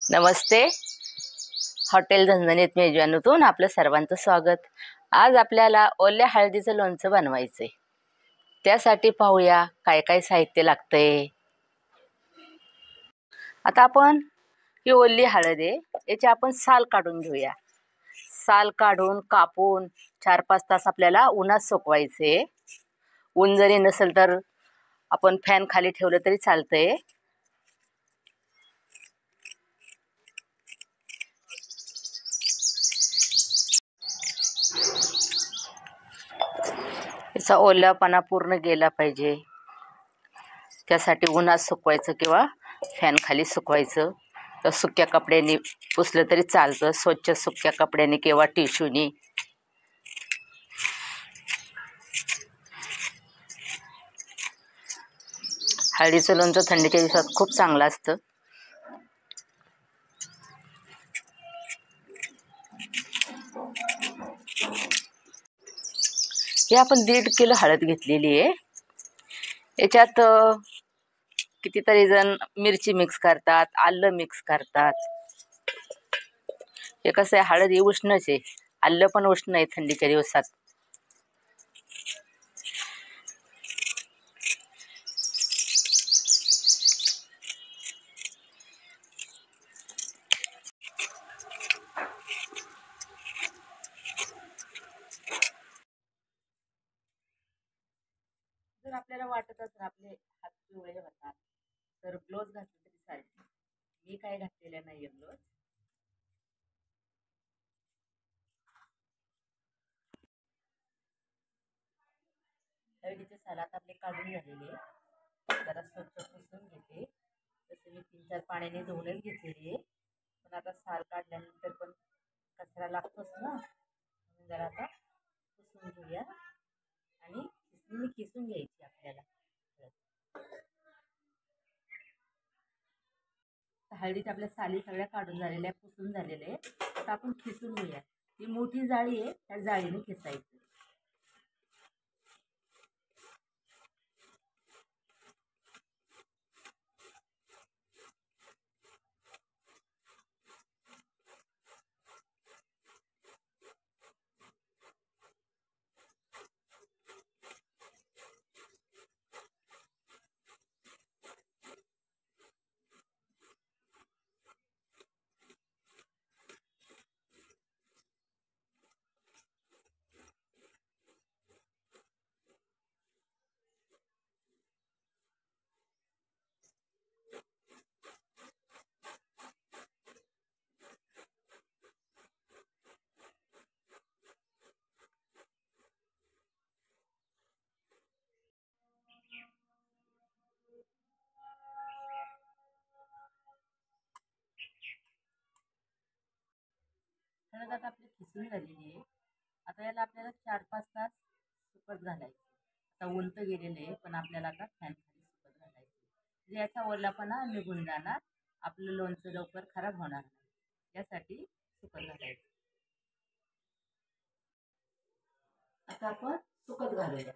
नमस्ते. Hotel झणझणीत मेजवानीतून आपलं सर्वांचं स्वागत. आज आपल्याला ओल्या हळदीचं लोणचं बनवायचं आहे. त्यासाठी पाहूया काय काय साहित्य लागतंय. आता आपण ही ओली हळद आहे, याची आपण साल काढून घेऊया. साल काढून कापून 4-5 तास आपल्याला उन्हात सुकवायचे. ऊन जरी नसेल तर आपण फॅन खाली ठेवलं तरी चालतंय. याचा ओलापणा पूर्ण गेला पाहिजे, त्यासाठी उन्हात सुकवायचं किंवा फॅन खाली सुकवायचं. तर सुक्या कपड्याने पुसलं तरी चालतं, स्वच्छ सुक्या कपड्याने किंवा टिश्यूनी. हळदीचं लोणचं थंडीच्या दिवसात खूप चांगलं असतं. हे आपण 1.5 किलो हळद घेतलेली आहे. याच्यात कितीतरी जण मिरची मिक्स करतात, आलं मिक्स करतात. हे कसं आहे, हळद ही उष्णच आहे, आलं पण उष्ण आहे थंडीच्या दिवसात. जर आपल्याला वाटत असेल आपले हात पिवळे होतात तर ग्लोव्ज घातले तरी चालते. मी काय घातलेलं नाही ग्लोव्ज. हळदीचे सालात आपले काढून झालेले, जरा स्वच्छ पुसून घेते. तसे मी 3-4 पाण्याने धुवूनच घेतलेली आहे, पण आता साल काढल्यानंतर पण कचरा लागतोच ना, म्हणून जरा आता पुसून घेऊया. आणि किसून घ्यायची आपल्याला. हळदीच्या आपल्या साली सगळ्या काढून झालेल्या, पुसून झालेल्या आहे. आता आपण खिसून घेऊया. ही मोठी जाळी आहे, त्या जाळीने खिसायचं. हळद आता आपली खिसून झालेली आहे. आता याला आपल्याला 4-5 तास सुकत घालायचं. आता ऊन तर गेलेलं आहे, पण आपल्याला आता फॅन खाली सुकत घालायचं, म्हणजे याचा ओलापणा निघून जाणार, आपलं लोणचं लवकर खराब होणार नाही, यासाठी सुकत घालायचं. आता आपण सुकत घालूया.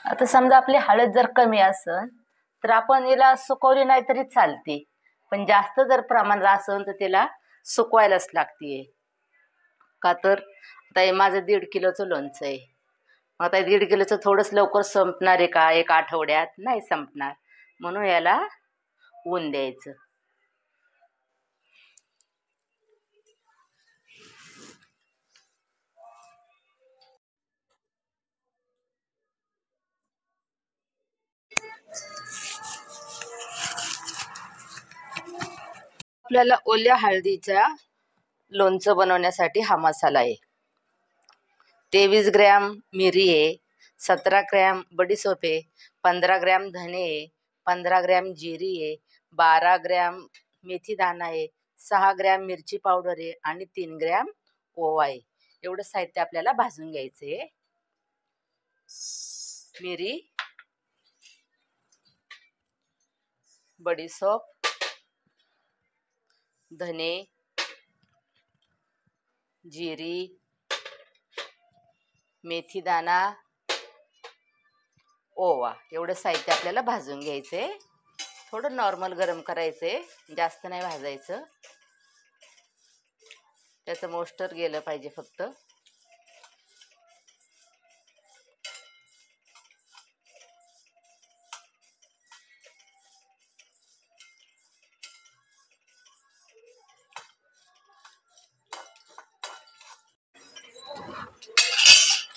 आता समजा आपली हळद जर कमी असेल तर आपण याला सुकवली नाही तरी चालते, पण जास्त जर प्रमाणात असेल तर त्याला सुकवायलाच लागते. का तर आता हे माझं 1.5 किलोचं लोणचं आहे. आता 1.5 किलोचं थोडंच लवकर संपणार आहे का? 1 आठवड्यात नाही संपणार, म्हणून याला ऊन द्यायचं. आपल्याला ओल्या हळदीच्या लोणचं बनवण्यासाठी हा मसाला आहे. 23 ग्रॅम मिरी आहे, 17 ग्रॅम बडीशोप आहे, 15 ग्रॅम धने आहे, 15 ग्रॅम जिरी आहे, 12 ग्रॅम मेथी दाणा आहे, 6 ग्रॅम मिरची पावडर आहे आणि 3 ग्रॅम ओवा आहे. एवढं साहित्य आपल्याला भाजून घ्यायचे. मिरी, बडीशोप, धने, जिरी, मेथी दाणा, ओवा एवढं साहित्य आपल्याला भाजून घ्यायचे. थोडं नॉर्मल गरम करायचे, जास्त नाही भाजायचं. त्याचं मोस्टर गेलं पाहिजे फक्त.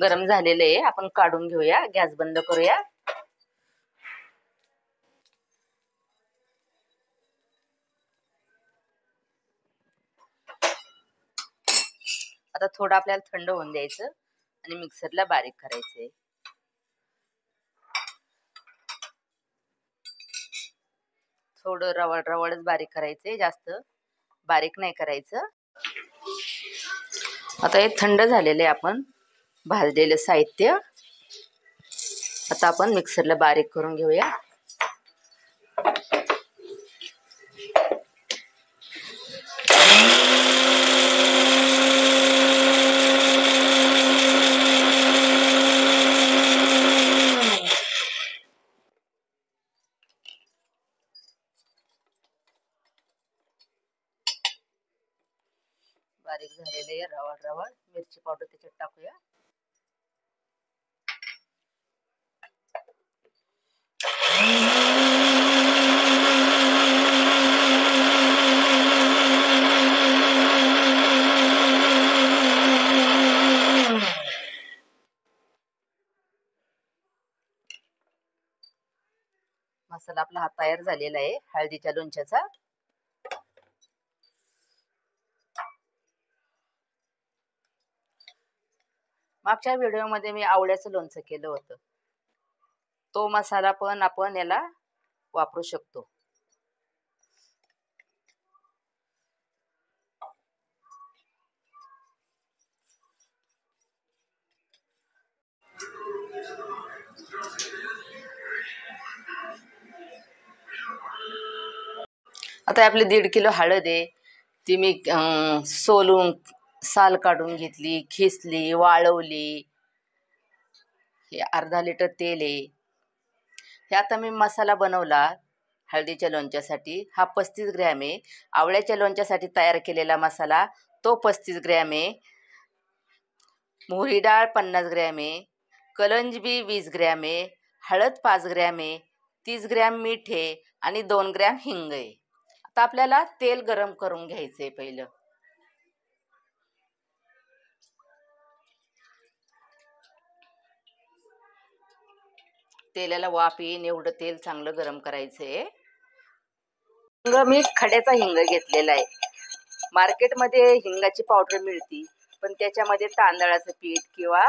गरम झालेलं आहे, आपण काढून घेऊया. गॅस बंद करूया. आता थोडं आपल्याला थंड होऊन द्यायचं आणि मिक्सरला बारीक करायचंय. थोडं रवाळच बारीक करायचंय, जास्त बारीक नाही करायचं. आता हे थंड झालेलं आहे आपण भाजलेलं साहित्य. आता आपण मिक्सरला बारीक करून घेऊया. बारीक झालेले रवाळ मिरची पावडर त्याच्यात टाकूया. मसाला आपला हा तयार झालेला आहे हळदीच्या लोणच्याचा. मागच्या व्हिडिओमध्ये मी आवळ्याचं लोणचं केलं होतं. तो मसाला पण आपण याला वापरू शकतो. आता आपली 1.5 किलो हळद आहे, ती मी सोलून साल काढून घेतली, खिसली, वाळवली. हे अर्धा लिटर तेल आहे. हे आता मी मसाला बनवला हळदीच्या लोणच्यासाठी. हा 35 ग्रॅम आहे. आवळ्याच्या लोणच्यासाठी तयार केलेला मसाला तो 35 ग्रॅम आहे. मोहरी डाळ 50 ग्रॅम आहे. कलंजी 20 ग्रॅम आहे. हळद 5 ग्रॅम आहे. 30 ग्रॅम मीठ आहे आणि 2 ग्रॅम हिंग आहे. आता आपल्याला तेल गरम करून घ्यायचंय पहिलं. तेलाला वाफ येईन एवढं तेल चांगलं गरम करायचंय. हिंग मी खड्याचा हिंग घेतलेला आहे. मार्केटमध्ये हिंगाची पावडर मिळती, पण त्याच्यामध्ये तांदळाचं पीठ किंवा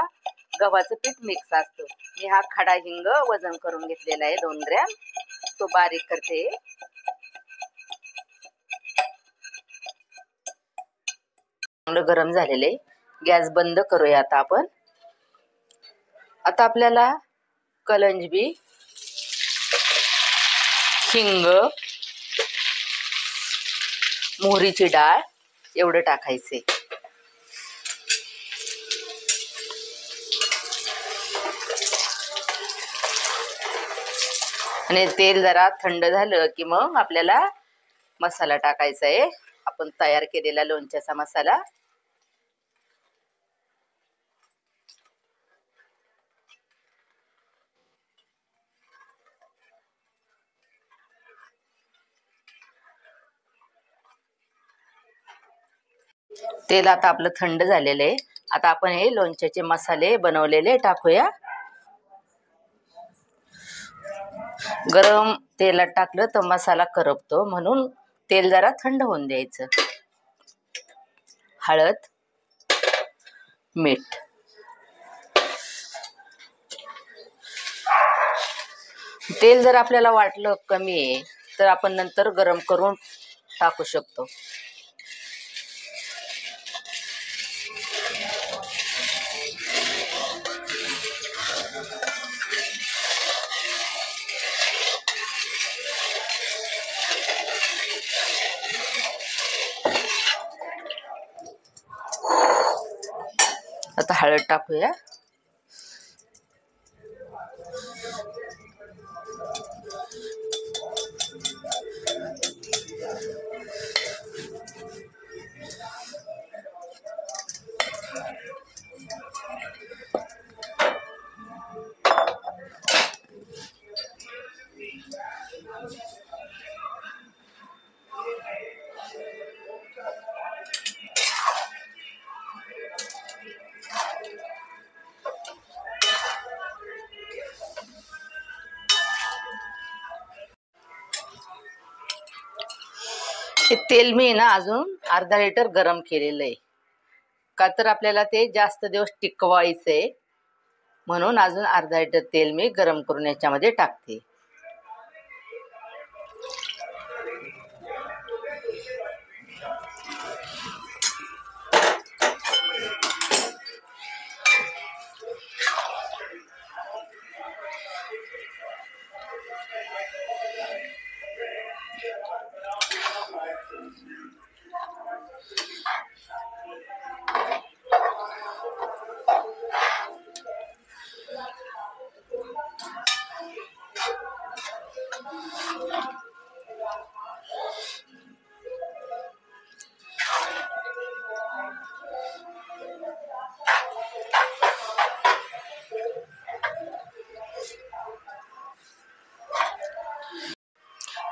गव्हाचं पीठ मिक्स असतं. मी हा खडा हिंग वजन करून घेतलेला आहे 2 ग्रॅम. तो बारीक करते. चांगलं गरम झालेलं आहे. गॅस बंद करूया आता आपण. आता आपल्याला कलंजी, हिंग, मोहरीची डाळ एवढं टाकायचे. आणि तेल जरा थंड झालं की मग आपल्याला मसाला टाकायचा आहे, आपण तयार केलेला लोणच्याचा मसाला. तेल आता आपलं थंड झालेलं आहे. आता आपण हे लोणच्याचे मसाले बनवलेले टाकूया. गरम तेलात टाकलं तर मसाला करपतो, म्हणून तेल जरा थंड होऊन द्यायचं. हळद, मीठ. तेल जर आपल्याला वाटलं कमी आहे तर आपण नंतर गरम करून टाकू शकतो. आता हळद टाकूया. हे तेल मी ना अजून अर्धा लिटर गरम केलेलं आहे, का तर आपल्याला ते जास्त दिवस टिकवायचंय म्हणून अजून अर्धा लिटर तेल मी गरम करून याच्यामध्ये टाकते.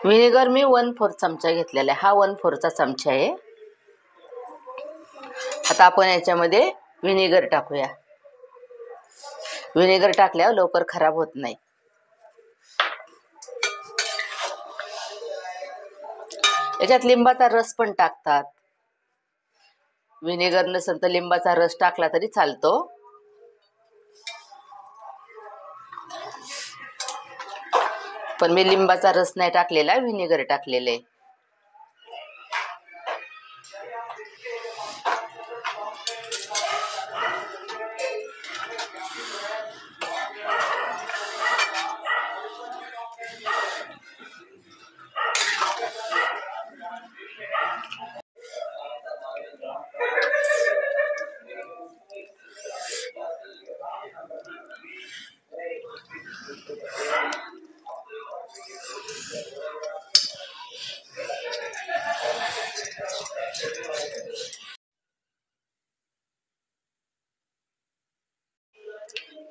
व्हिनेगर मी 1/4 चमचा घेतलेला आहे. हा 1/4 चमचा आहे. आता आपण याच्यामध्ये व्हिनेगर टाकूया. व्हिनेगर टाकल्यावर लवकर खराब होत नाही. याच्यात लिंबाचा रस पण टाकतात. व्हिनेगर नसेल तर लिंबाचा रस टाकला तरी चालतो. पण मी लिंबाचा रस नाही टाकलेला, व्हिनेगर टाकलेले.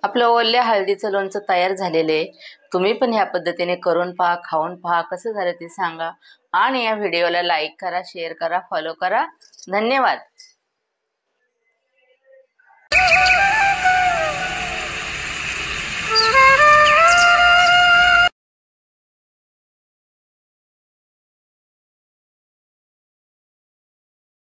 आपलं ओल्या हळदीचं लोणचं तयार झालेलं आहे. तुम्ही पण ह्या पद्धतीने करून पहा, खाऊन पहा, कसं झालं ते सांगा. आणि या व्हिडिओला लाईक करा, शेअर करा, फॉलो करा. धन्यवाद.